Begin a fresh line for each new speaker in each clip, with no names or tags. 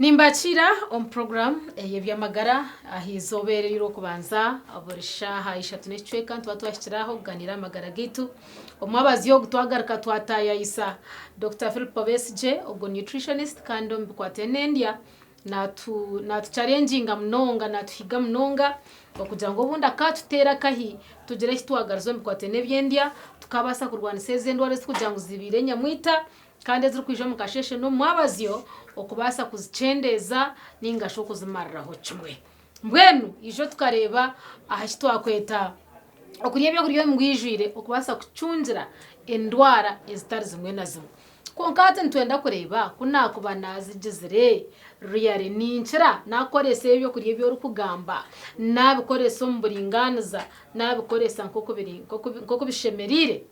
Nimbachira on program yebyamagara ahizobere yiro kubanza aborisha haishatu n'icweka ntwa twashiraho kuganira amagara gitu omwabazi yo gutwagaruka twataya isa Dr. Philip Besije ubwo nutritionist kandi mbikwatenendia natu challenginga mnonga natuhiga mnonga okugira ngo bunda katutera kahi tugere kitwagarizo mbikwatene byendia tukabasa kurwanisa ezendware kugira ngo zibire nyamwita kandi ziri kwija mu kasheshe no mwabaziyo okubasa kuzicendeza ningasho kuzimariraho kimwe mbwenu ijo tukareba ahashitwakweta okuriye byo kuriyo mwijwire okubasa kucunjira endwara ezitari zimwe na zimwe konkate ntwenda kureba kunakuba nazigizire riyare ninchira nakorese byo kuriye byo rukugamba nabikoreso mburinganiza nabikoresa nkoko bishemerire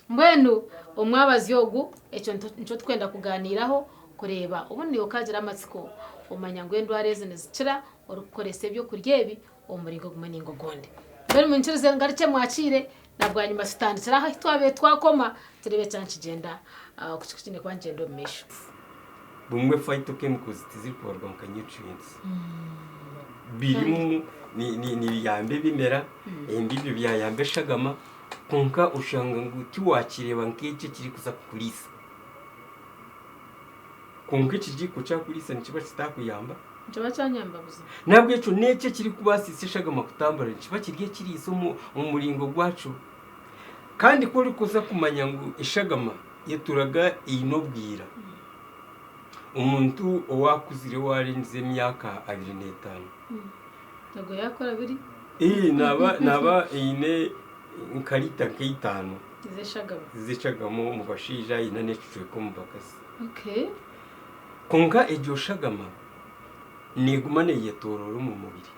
mbwenu omwabazi yogu echo nco twenda kuganiraho kureba ubundi yokagira amatsiko umanya ngo endware zikira orukorese byo kuryebi umuringo gumaningo gonde mbere munchirize ngarice mwakire nabwanyuma sitandikira aho twabe twakoma turebe cyankigenda kuchikine kwanjendo mesho
bumwe phytochemicals tizikorwa mu nutrients birimu ni yambe bimera embibyo byayambe shagama konka ushanga nguti wakireba nk'iki kiri kuza kukulisa konka iki giko cyakulisa nikiba kitakuyamba
kiba cyanyamba buza
nabwo eco nece kiri kubasisishaga makutambara kiba kirye kiri isomo umuringo gwacu kandi ko uri kuza kumanya ngo ishagama yeturaga inobwira umuntu owakuzire warenze myaka 25
nago yakora biri
naba ine nkarita nk'itanu zishagamo mu bashija inane cicwe ko mu bakasi konga ejyo shagama nigumane yetororo mu mubiri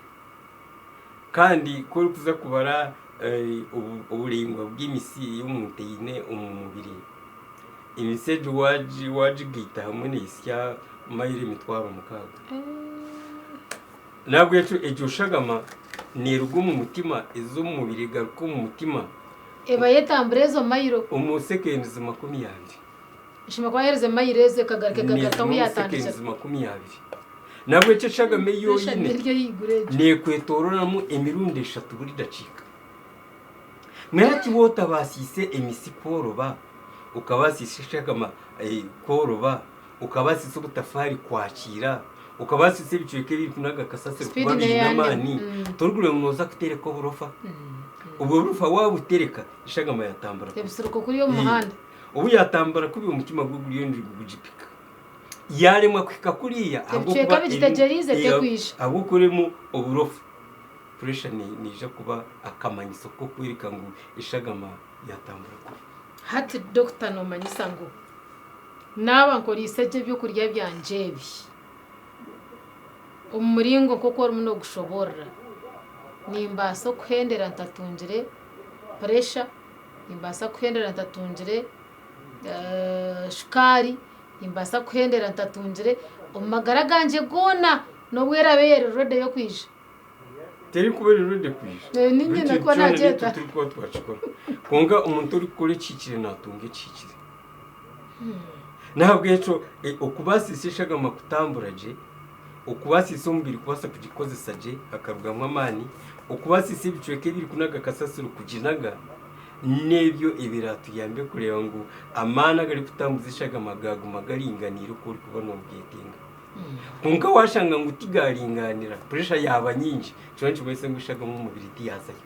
kandi ko kuza kubara uburingwa bw'imisi y'umuteine umubiri imiseje waji gita hamwe n'isya mayire mitwaro mukaga nabwo ejyo shagama ni rugumu mutima izo mu mubiri garuko mu mutima
eba yetamburezo mayiro
umusekenzi 20
ishima kwa hereze mayireze kagaruka mu yatandije
umusekenzi 20 nabwo cyo shagame yoyine ne kwetororamo emirundi 3 buri dacika mwati wota basise emisiporoba ukabasise shagama koroba ukabasise ubutafari kwakira ukabasise bicweke biri kunaga kasase kuba binamani torugure munoza kutereka uburofa uburofa wabutereka ishagama yatambara
ebisuruko kuri yo muhanda
ubu yatambara kubi umutima guguriyo ndi gugipika yaremwa kwika kuriya
agukuba bigitegerize tekwisha
agukuremo uburofa pressure nije kuba akamanyiso ko kwirika ngo ishagama yatambara kuri
hati Dr. Nomanyisa ngo naba nkori iseje byo kurya byanjebi umuringo koko runo gushobora nimbaso kwendera ntatungire pressure nimbasa kwendera ntatungire shukari nimbasa kwendera ntatungire umagara ganje gona no bwera bere rode yo kwisha
teri kubera rode kwisha
ninge nako najeta
turiko twachikora konga umuntu uri kuri cicire natunge cicire nabwo eco okubasisishaga makutamburaje ukubasisa umbiri kubasa kugikozesa akarugamwa amani ukubasisa ibicweke biri kunaga kasasiro kujinaga nebyo ibiratu yambe kureba ngo amana gari kutambuzishaga magagu magaringanira uko uri kubona ubwetinga kunka washanga ngo utigaringanira pressure yaba nyinshi cyo mwese ngushaga mu mubiri tiyazayo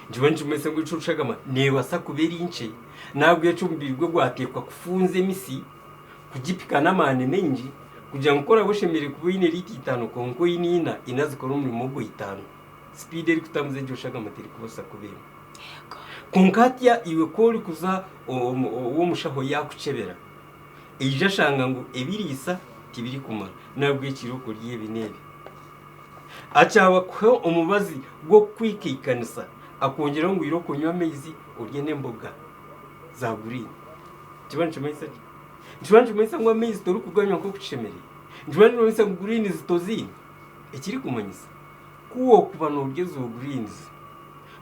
njye mwese ngucushaga nebasa kubera ince nabwo yacumbirwe gwatekwa kufunze misi kugipika namane menji kugira ngo kora boshemere kubine liti 5 konko inina inazikora umurimo go 5 speed eri kutamuze joshaga materi kubasa kubera kunkatia iwe kori kuza uwo mushaho yakucebera ije shanga ngo ebirisa tibiri kumara nabwo ikiroko ryebe nebe acawa ko umubazi go kwikikanisa akongera ngo iroko nywa amezi urye nemboga za green kibanje mwese ngo amezi toru kuganya ko kucemere njibanje mwese ngo green zitozini ikiri kumanyisa kuwo kuba no urgezo greens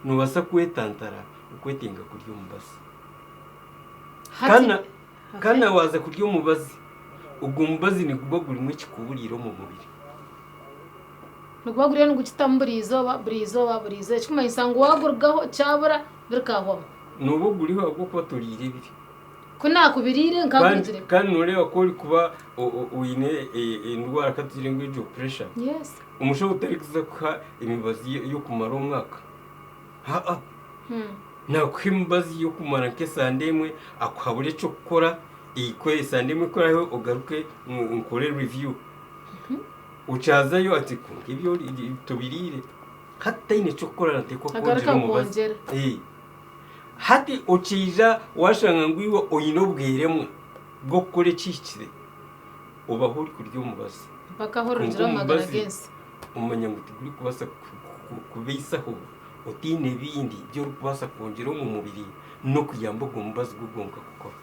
nubasa kwetantara ukwetinga kurya umubasi kana waza kurya umubazi ubwo mubazi ni kuba guri mu kikuburiro mu mubiri
nukuba guriya ni ugukitambura burizo kimwe isanga wagurgaho cyabura birikahoma
nubo guriho ahubwo kuba turire biri
ko nakubirire nkabugire
kandi nureba ko uri kuba uyine indwara katugire ngo ije pressure
yes
umushobo utari kuza imibazi yo kumara umwaka nakwimbazi yo kumara nke sandemwe akhabure cyo gukora ikwe sandemwe koraho ugaruke nkore review ucazayo ati ibyo tubirire hatta ine cyo gukora nateko kongera umubazi hati ukija washanga ngwiwo oyino bweremwe bwo kore cicire ubaho uri kurya umubazi
mpaka ho rugira magara gense
umanya ngo tuguri kubasa kubisaho utine bindi byo kubasa kongera mu mubiri no kuyamba gumbazi gugomba gukora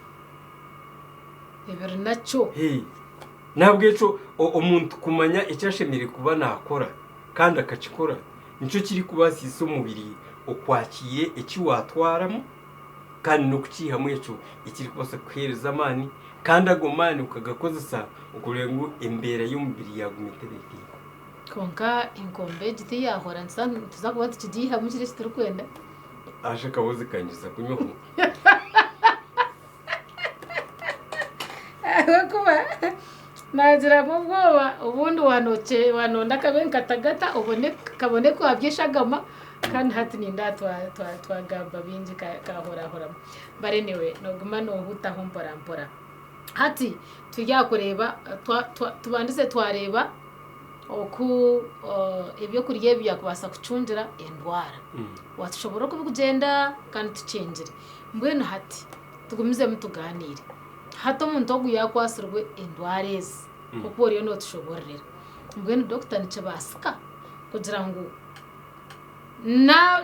ibere naco
nabwo eco umuntu kumanya icyashemere kuba nakora kandi akacikora nico kiri kubasisa umubiri ukwakiye iki watwaramo kandi no kucihamwe eco ikiri kubasa kwereza amani kandi agomani ukagakozesa ukurengo imbere y'umubiri yagumitebeki
konka ingombe giti yahora nsa tuzakuba tukigiha mu kire kitrukwenda
asha kaboze kangiza kunyoho
kuba nagira mu bwoba ubundi wanonda kabenkatagata ubone kabone ko abyishagama kandi hati ninda twagamba bingi kahora barenewe noguma no hutaho mpora hati tujya kureba tubandize twareba oku ibyo kurye byakubasa kucundira indwara watushobora kubigenda kandi tucengere mbwene hati tugumize mutuganire hato umuntu ogu yakwasirwe indwara ezi kuko rero no tushoborera mbwene doctor nice basika kugira ngo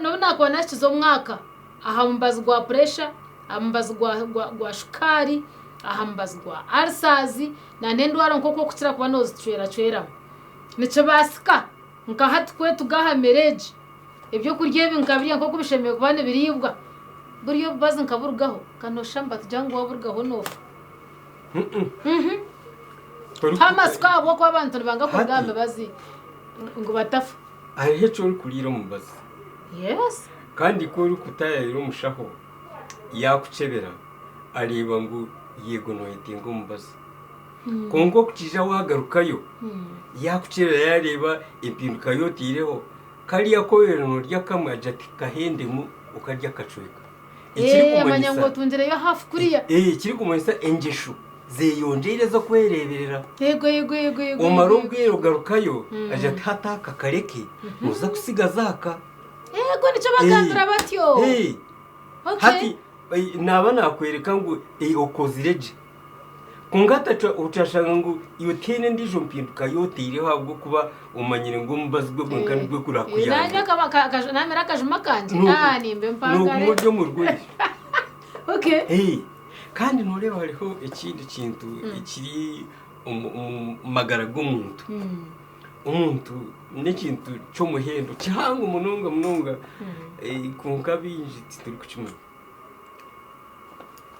no nakubona kizo mwaka ahambazwa pressure ahambazwa shukari ahambazwa ulcers na ndwara nkoko kutira kuba no zicwera nice basika nkahatwe tugaha marriage ibyo kurya binkabiriye nkoko bishemeye kubane biribwa buriyo bazi nkaburgaho kanoshamba tujyango waburgaho nofu Hamas kwabo kwa abantu banga kugambe bazi ngo batafu
arihe cyo uri kurira mu bazi
yes
kandi ko uri kutayira umushaho yakucebera areba ngo yego no yetengo mu bazi kongo kukija wagarukayo yakucebera yareba impinduka yotireho kariya koyerano ryakamwe ajati kahendemu ukarya kacweka
amanya ngo tundire yo hafi kuriya
kiri kumanyisa engesho zeyonjere zo kwereberera
yego
umaro bwero garukayo aje ataka kareke muza kusiga zaka
yego nico bagandura batyo
hati naba nakwereka ngo okozireje kungata ucashanga ngo iyo tene ndijo mpinduka yotireho ahubwo kuba umanyire ngo mbazwe bwankani bwo kurakuyana
namera kajuma kanje nimbe
mpangare no mu rwego
okay
kandi nureba hariho ikindi kintu ikiri magara g'umuntu umuntu n'ikintu cyo muhendo cyangwa umununga kunka binji turi kucuma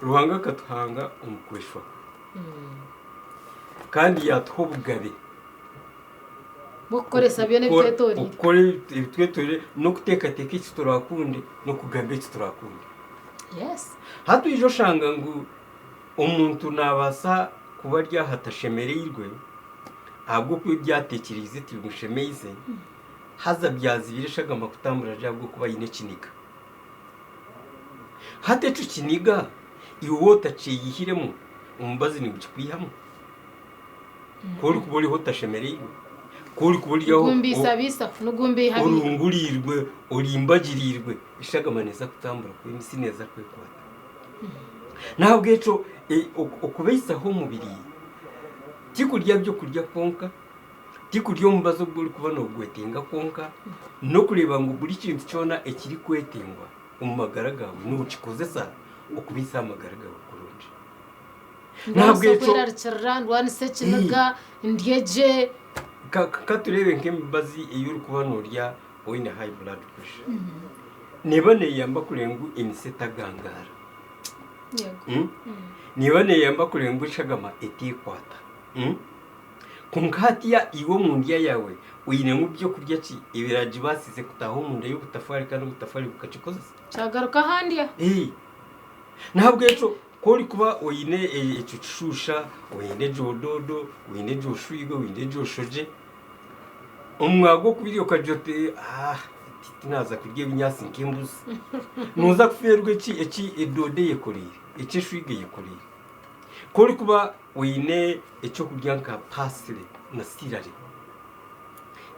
ruhanga katuhanga umukweshwa kandi yatwobugabe
bukoresa byo n'ibyetori
ukore ibyetori no guteka iki turakunde no kugambe iki turakunde
yes
hatu ijo shanga ngo umuntu nabasa kuba ryahatashemererwe ahubwo ko byatekereze tibushemeize haza byazibirishaga amakutambura jabwo kuba yine kiniga hate cyo kiniga iwota ciyihiremo umbazi ni gukwihamo kuri kuburi hotashemererwe kuri kuburyo
gumbisa bisa nugumbi habi
urungurirwe urimbagirirwe ishaga maneza kutambura ku imisi neza kwe kwata ntabwo eco ukubeyisaho umubiri tikurya byo kurya konka tikurya umbazo bwo kubana ugwetenga konka no kureba ngo buri kintu cyona ekiri kwetengwa umumagaragawe n'ucikoze sa ukubisa amagaragawe kurunje
ntabwo eco rwani secinaga ndyeje
katurebe nk'imbazi iyo uri kubanurya wine high blood pressure nibone yamba kurengu imiseta gangara
yego
nibone yamba kurengu shagama etikwata kunkatiya iwo mu ndya yawe uyine mu byo kurya ki ibiraji basize kutaho mu nda y'ubutafari kandi ubutafari bukacikoza
cyagaruka handi ya
ntabwo ejo kori kuba uyine eco cishusha uyine jododo uyine joshwigo uyine joshoje umwago kubiri okajote naza kurya ibinyasi nk'imbuzi nuza kuferwe eki edode yekoreye eki shwige yekoreye kori kuba wine ecyo kurya nka pasire na sirare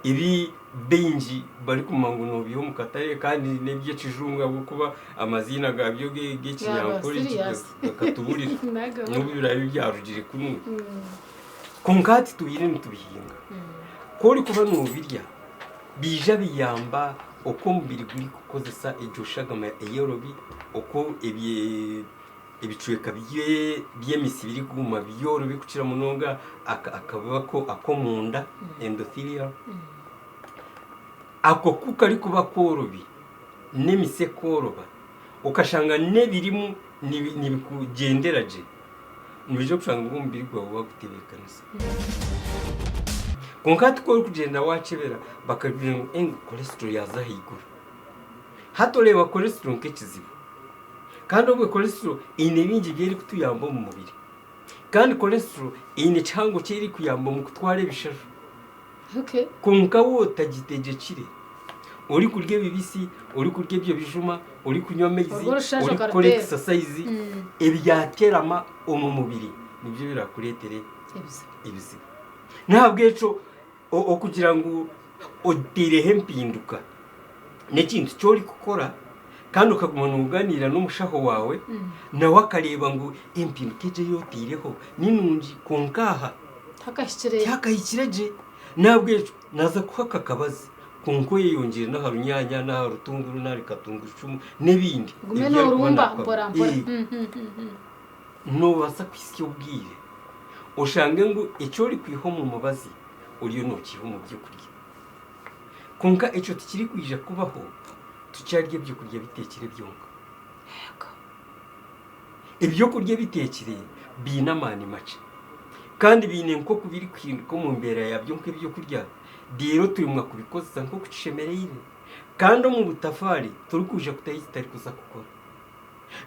ibi benji bari kumanguno byo mu katare kandi nebye kijunga kuba amazina gabyo g'ikinyankore gakatuburira n'ubu birayi byarugire kumwe konkati tubire nitubihinga kori kuba nubirya bija biyamba uko mubiri guri kukozesa ijoshagama eyorobi uko ibicueka by'emisi biri kuma byorobi kucira munonga akavuga ko akomunda endothelial ako kuka ari kuba korobi nemise koroba ukashanga nebirimu nibikugenderaje nibije kushanga ngo mubiri gwawe wagutebekanisa konkati ko kugenda wacebera bakabwira ngo cholesterol yazahigura hatoleba cholesterol nk'ekizibu kandi ubwo cholesterol ine bingi byeri kutuyamba mu mubiri kandi cholesterol ine cyango cyeri kuyamba mu kutwara ibishaju konka wotagitegekire uri kurya bibisi uri kurya ibyo bijuma uri kunywa amazi uri gukora exercise ebyaterama mu mubiri nibyo birakuretere ibizibu ntabwo eco okugira ngo oderehe mpinduka n'ekintu cyori gukora kandi ukagumana uganira n'umushaho wawe nawe akareba ngo impinduka eje yotireho ninungi konkaha takashyikireje ntabwo ejo naza kuhaka akabazi konko yiyongera n'aharunyanya n'aharutunguru n'arikatunguru icumu n'ibindi nubasa ku isi y'ubwire ushange ngo icyo uri kwiho mu mubazi uriyo ntukiho mu byo kurya konka icyo tukiri kwija kubaho tucyarya byo kurya bitekere byonka ibyo kurya bitekere binamani mace kandi bine nko kubiri ko mu mbera yabyo nko ibyo kurya rero turimwa kubikoza nko kucishemereye kandi mu butafari turi kuja kutayitari kuza gukora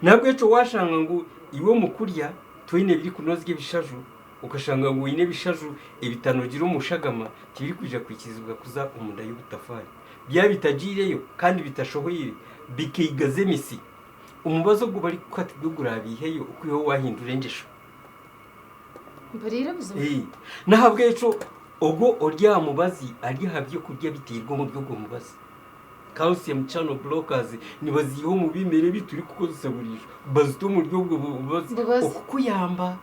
nabwo eco washanga ngo iwo mu kurya twine biri kunozwe bishaju ukashanga ngo wine bishaju ibitanogira umushagama tibiri kuja kwikizibwa kuza umunda y'ubutafari bya bitagireyo kandi bitashohoye bikigaze misi umubazo go bari kwati gugurabiheyo ukwiho wahindura ngesho
barira buzima
nahabwe eco ogo orya mubazi ari habyo kurya bitirwa mu byo mubazi calcium channel blockers nibaziho mu bimere bituri kukozesa burisho bazito mu ryo bwo bubazi okukuyamba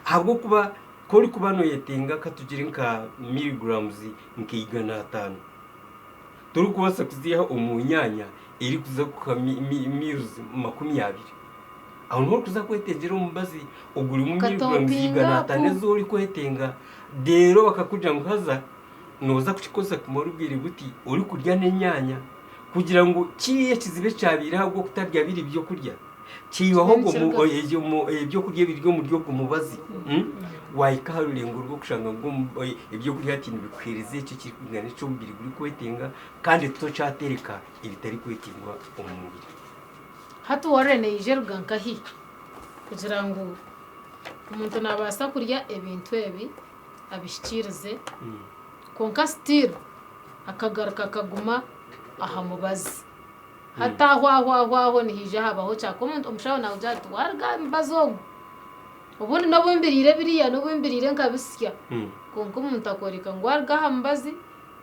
habwo kuba kori kubano yetenga katugire nka milligrams nkigana 5 turi kubasa kuziha umunyanya iri kuza ku mils 20 aho nko kuza kwetegera umubazi uguri mu milligrams igana 5 zori kwetenga dero bakakuja ngo haza noza kuchikoza kumurubwira buti uri kurya nenyanya kugira ngo kiriye kizibe cyabira ahubwo kutarya biri byo kurya kibaho ngo ibyo kurya biryo mu ryo kumubazi wayikaharure ngo rwo kushanga ngo ibyo kurya ati bikwirize cyo kikugana cyo mbiri guri kwetenga kandi tuto cyatereka ibitari kwetingwa umubiri
hatu warene ijeruga nkahi kugira ngo umuntu nabasa kurya ibintu ebi abishikirize konka still akagaruka kaguma aha mubazi hata hwa nihije habaho cyako umushaho nawe ujati warga mbazo ubundi nabumbirire biriya nabumbirire nkabisya konko umuntu akoreka ngo warga hambazi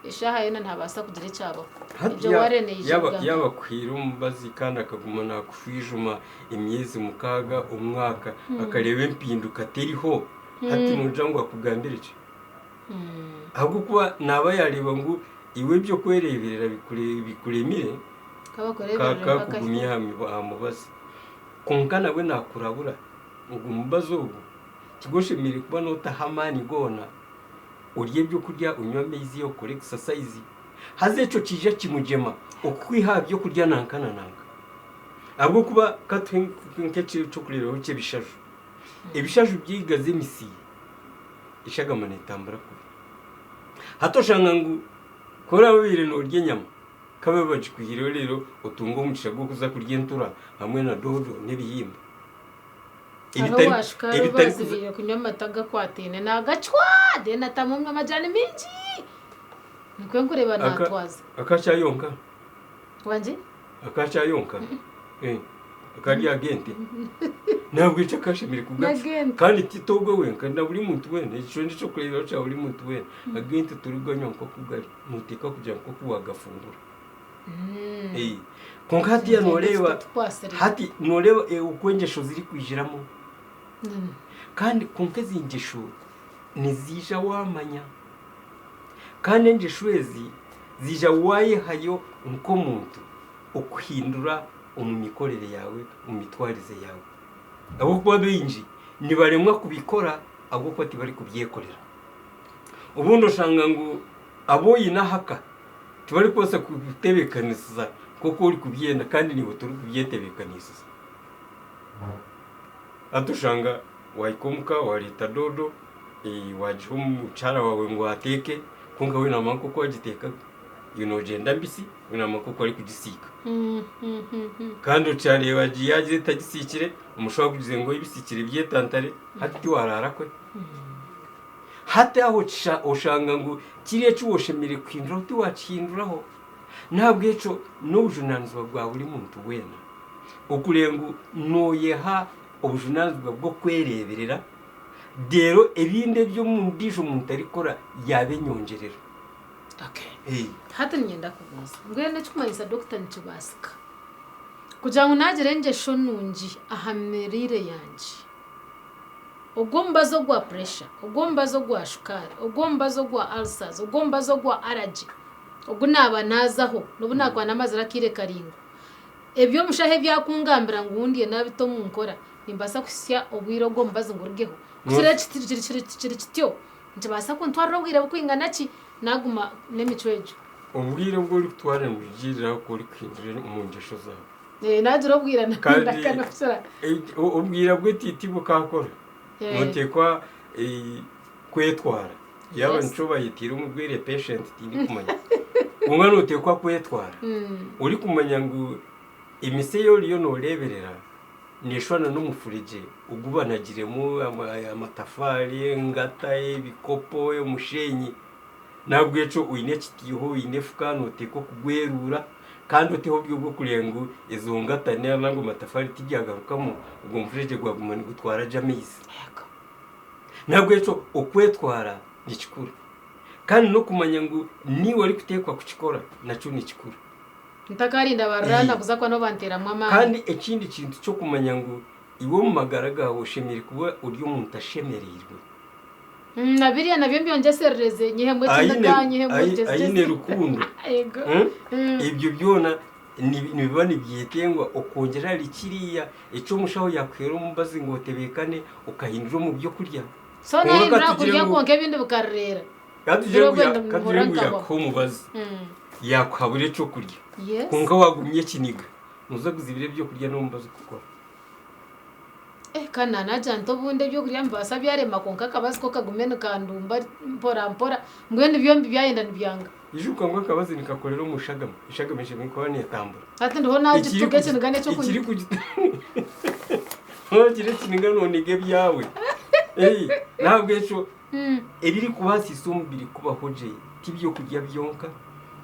ishaha yena ntabasa kugira cyabo ibyo wareneye
yaba kwira umubazi kandi akaguma nakufijuma imyezi mukaga umwaka akareba impinduka teriho hati nuja ngo akugambirije ahubwo kuba naba yareba ngo iwe byo kwereberera bikuremire kakugumye amubazi konka nawe nakurabura ngo umubazo ubu kigoshemire kuba notahamani gona urye byo kurya unywa amazi yo kore exercise hazeco kije kimujema okwiha byo kurya nankana ahubwo kuba katwenke cyo kureba cyo bishaju ibishaju byigaze misi ishagama netambura kubi hatoshanga ngo kora babire no ry'inyama kabe bajikwihire rero utunga umugisha gwo kuza kurya entura hamwe na dodo n'ibihimba
ibitari kuzibiye kunywa amata gakwatine nagacwa de natamumwe amajani minji nikwe nkureba natwaza
akacyayonka
wanje
akacyayonka akari agente ntabwo ica kashimire kugafa kandi titogwe wenka na buri muntu wene ico ndico kureba cha buri muntu wene agente turiganya nko kugari muteka kugira ngo kuwagafungura konkati ya noreba hati noreba ukwengesho ziri kwijiramo kandi konke zingesho nizija wamanya kandi engeshwezi zija waye hayo nko muntu okuhindura umumikorere yawe umitwarize yawe abo kuba binji nibaremwa kubikora abo kwati bari kubyekorera ubundo shanga ngo abo yinahaka tubari kose kubitebekanisa koko uri kubyenda kandi nibo turi kubyetebekanisa atushanga wayikomuka warita dodo wajiho mucara wawe ngo ateke kunga we namako ko agiteka genda mbisi we namako ko ari kugisika kandi ucare wagiye agiye tagisikire umushwa kugize ngo ibisikire byetantare hati warara kwe hati aho ushanga ngo kiriye cyuwoshemire kwindura uti wacinduraho ntabwo eco n'ubujunanzwa bwa buri muntu wena ukurengu noyeha ubujunanzwa bwo kwereberera dero ebinde byo mu ndisho umuntu arikora yabenyongerera
hata nyenda kubuza ngwene cyumayisa Dr. Ntubasika kugira ngo nagere ngesho nungi ahamerire yanje ugomba zo gwa pressure ugomba zo gwa shukari ugomba zo gwa ulcers ugomba zo gwa allergy ugunaba nazaho nubu nakwana amazira kire karingo ebyo mushahe byakungambira ngo undiye nabito munkora nimbasa kusya obwiro gomba zingurgeho kusira kityo ntibasa ko ntwara ubwira bukwingana ki naguma nemicwejo
ubwira bwo uri tware mu bigirira ko uri kwindira umungesho zawe
naje urabwira nakana kusara
ubwira bwo titi bukakora mutekwa kwetwara yaba ncoba yitira umubwire patient tindi kumanya umwana utekwa kwetwara uri kumanya ngo imise yo noreberera nishwana n'umufurije ugubanagiremo amatafari ngata ibikopo umushenyi nabwo eco uine kitiho uine fukano teko kugwerura kandi uteho byo kurengo izo ngata nango matafari tijagarukamo ubwo mufurije gwagumana gutwara jamizi nabwo eco okwetwara nikikuru kandi no kumanya ngo ni wari kutekwa kukikora naco nikikuru
ntakarinda barana kuza kwa no bantera mama
kandi ekindi kintu cyo kumanya ngo iwo mu magaraga woshemire kuba uryo umuntu ashemererwe
nabiriya nabyo byongeserereze nyihemwe cyindaganye hemwe
ayine rukundo
yego
ibyo byona nibibani byetengwa okongera rikiriya eco mushaho yakwera umbazi ngo tebekane ukahindura mu byo kurya
so nahindura kurya konke bindi bukarrera
kadire yakomubazi yakwabure cyo kurya kunga wagumye kiniga muzaguza ibire byo kurya no mbazi gukora
kana najanto bunde byo kurya mbasa byarema konka kabazi ko kagumene kandumba mpora ngwende byombi byayenda nibyanga
ijuka ngo kabazi nikakorera umushagama ishagamishe ko ni tambura
ati ndiho naje tugece ngane cyo kurya
ikiri kugita Ntugire kiniga none ge byawe ntabwo eco ebiri kubasi isumbiri kubahoje tibyo kurya byonka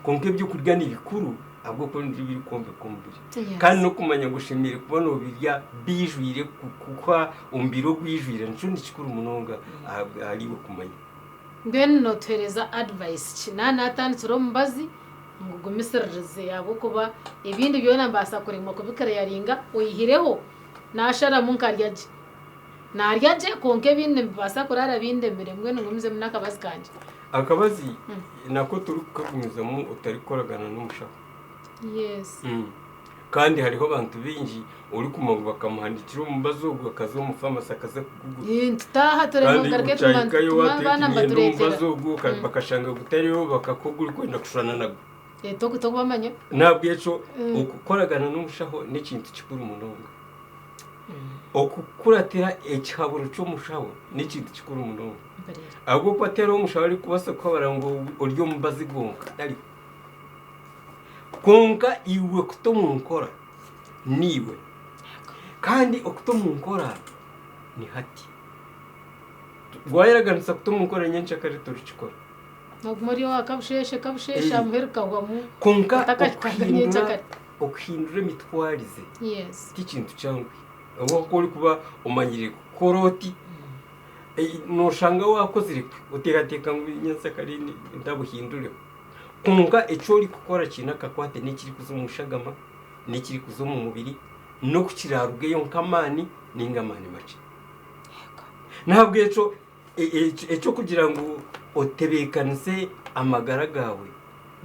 konke byo kurya ni bikuru abwo ko ndibiri kombe kombiri kandi no kumanya gushimira kubona ubirya bijwire kukwa umbiro gwijwire nco ndikikuru munonga ariwe kumanya
ngene no tereza advice kinana atanditsuro mbazi ngo gumisereze yabo kuba ibindi byo nambasa kurema kubikara yaringa uyihireho nashara munkaryaje naryaje konke binde mbasa kurara binde mbere ngene ngumize munakabazi kanje
akabazi nako turi kugumizamo utari koragana n'umushaka
yes
kandi hariho abantu binji uri kumago bakamuhandikira umubazo akazo mu pharmacy akaza kugugura
taha turemungarke
tumana baturetera bakashanga gutariho bakakugura kwenda kushana nago
to bamanya
nabwo eco ukoragana n'umushaho n'ikintu kikuru munonga okukuratira ekihaburo cy'omushaho n'ikintu kikuru munonga ahubwo kwatera omushaho ari kubasa kwabara ngo uryo mubazi gonka ari konka iwe kutomunkora niwe kandi okutomunkora ni hati gwayiraganisa kutomunkora nyenshi akarito rukikora
muri wakabusheshe amuheruka wamu
konka okuhindura emitwarize tikintu cyangwa ahubwo uri kuba umanyire koroti noshanga wakoze utekateka ngo nyensa karini ndabuhindureho konka icyo uri gukora kintu akakwate n'ikiri kuzumushagama n'ikiri kuzumu mubiri no kukirarugeyo nkamani n'ingamani make ntabwo icyo kugira ngo otebekanise amagara gawe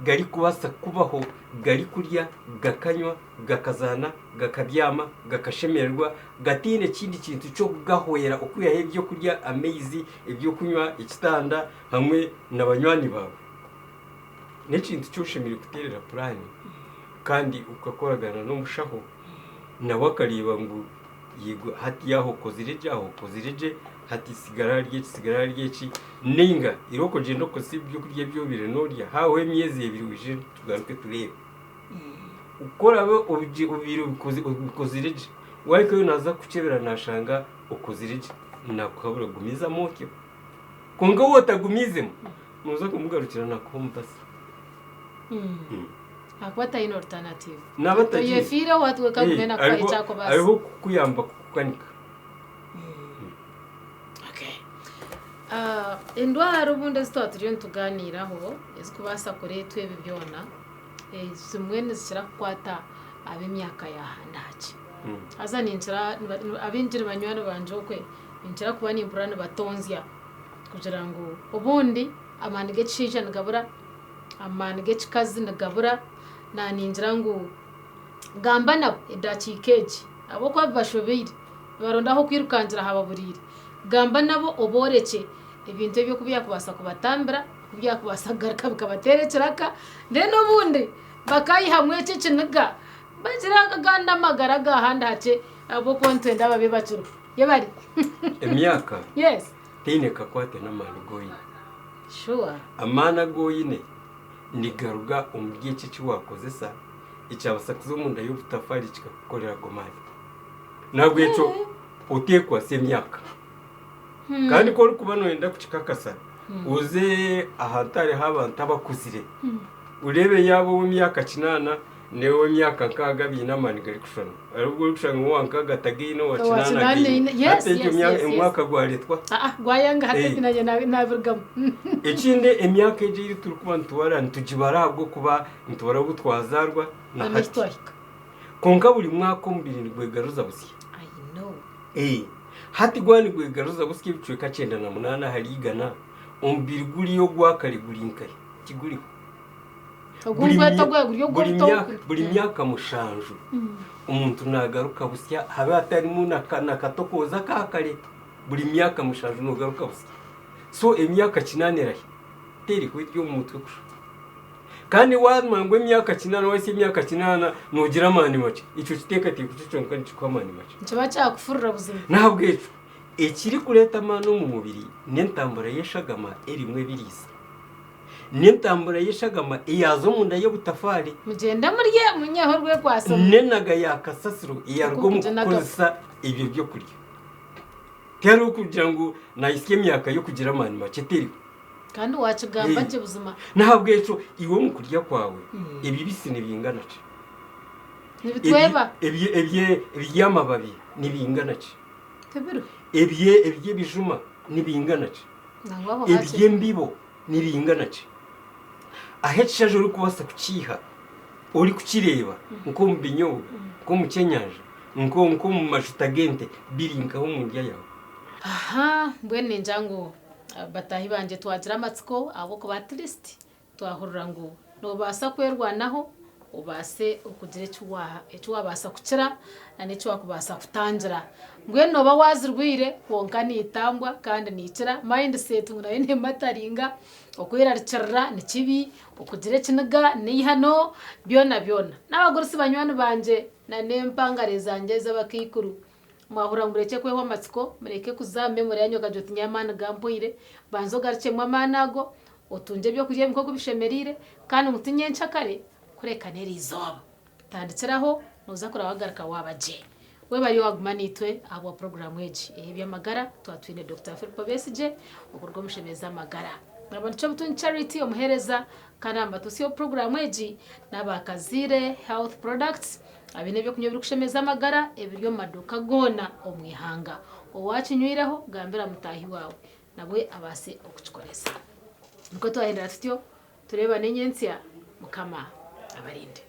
gari kubasa kubaho gari kurya gakanywa gakazana gakabyama gakashemererwa gatine kindi kintu cyo gahoyera ukuyahe ibyo kurya amezi ibyo kunywa ikitanda hamwe n'abanywani bawe n'ikintu cyushimira guterera plan kandi ukakoragana n'umushaho nawe akareba ngo yego hati yaho kozireje hati sigara ryeki ninga iroko jendo ko sibyo kurya byo bire norya hawe myezi ebiri wije tugaruke turebe ukora ubiri ukozireje wayiko naza kucebera nashanga ukozireje nakabura gumiza mokyo konga wotagumizemo muza kumugarukira nakombasa
akwata ino alternative
nabatagiye
yefira watu kamena kwa ichako basi
aho kuyamba kukanika
indwara ubundi zitoturiyo tuganiraho izikubasa kure twebe byona zimwe nizishira kwata ab'imyaka yahandaje aza ninjira abinjira banywano banjokwe ninjira kuba nimpurane batonzya kugira ngo ubundi amanige cija ngabura amanige chikazi ngabura na ninjira ngo gamba nabo idakikeje abo kwa bashobire barondaho kwirukangira hababurire gamba nabo oboreke ibintu byo kubya kubasa kubatambira kubya kubasa garaka bikabaterekeraka ndeno bundi bakayihamwe ciciniga bagira ganda magara gahanda hace abo konte ndababe bacuru yebari
emyaka
yes
tine kakwate n'amani goyi
sure
amana goyine ni garuga umubye ciki wakoze sa icabasa munda y'ubutafari kikakorera gomani nabwo eco utekwa se myaka kandi ko kubano yenda kucikakasa uze ahatare habantu abakuzire urebe yabo w'imyaka kinana newe myaka nkaga binamani gari kushana arubwo kushanga wanka gatagino wa kinana ate umwaka gwaretwa
gwayanga hate nanye nabirgamo
ikinde emyaka ejiri turukuba ntwara ntujibara bwo kuba ntwara butwazarwa na hati konka buri mwaka mbiri rwegaruza busi
I know
hati gwani gwegaruza buski bicweka 98 harigana umbiri guriyo gwakari gurinkai kiguriho buri myaka mushanju umuntu nagaruka busya habe atari munakana katokoza kakare buri myaka mushanju nogaruka busya so emyaka kinanerahe teri kwiryo umutwe kusha kandi wamangwe emyaka kinana wese emyaka kinana nogira mani make ico kiteka ti kuciconka nicikwa mani make
ncoba cyakufurira buzima
ntabwo eco ekiri kureta mano mu mubiri n'entambara yeshagama erimwe birisa n'entambara yeshagama iyazo munda yo butafari
mugenda murye munyeho rwe kwaso
nenaga yakasasiro iyarwo mu kukoza ibyo byo kurya tero kugira ngo nayisye myaka yo kugira mani make teri
kandi wacigamba nje buzima
ntabwo eco iwo mu kurya kwawe ibi bisine bingana ce
nibitweba
ebyamababi nibingana ce
tebiro
ebye bijuma nibingana ce ebye mbibo nibingana ce ahetshaje uri kubasa kukiha uri kukireba nko mu binyobo nko mu kenyanja nko mu majutagente birinkaho mu ndya yawe
aha mbwene njango batahi banje twagira amatsiko abo ko batrist twahurura ngo no basa kwerwanaho ubase ukugire cyo wabasa kukira n'icyo wakubasa kutangira ngwe no bawazirwire wonka nitambwa kandi nikira mindset nguraye ne mataringa okwiraricira ni kibi ukugire kiniga ni hano byona n'abagore si banywani banje na nempangare zanje z'abakikuru mwahura mureke kweho amatsiko mureke kuzambe muri yanyo kajoti nyamana gampoire banzo garche mwamanago otunje byo kujye mko kubishemerire kandi mutinye nchakare kureka neri izoba tanditseraho nuza kurabagaruka wabaje we bari wagumanitwe abo program weji byamagara twatwine Dr. Philip Besije ukurwo mushemeza amagara abantu cyo butun charity omuhereza kanamba tusiyo program weji nabakazire health products abine byo kunyobira kushemeza amagara ebiryo maduka gona omwihanga owachinywireho gambira mutahi wawe nabwe abase okukikoresa nuko twahindira tutyo tureba nenyensia mukama abarinde.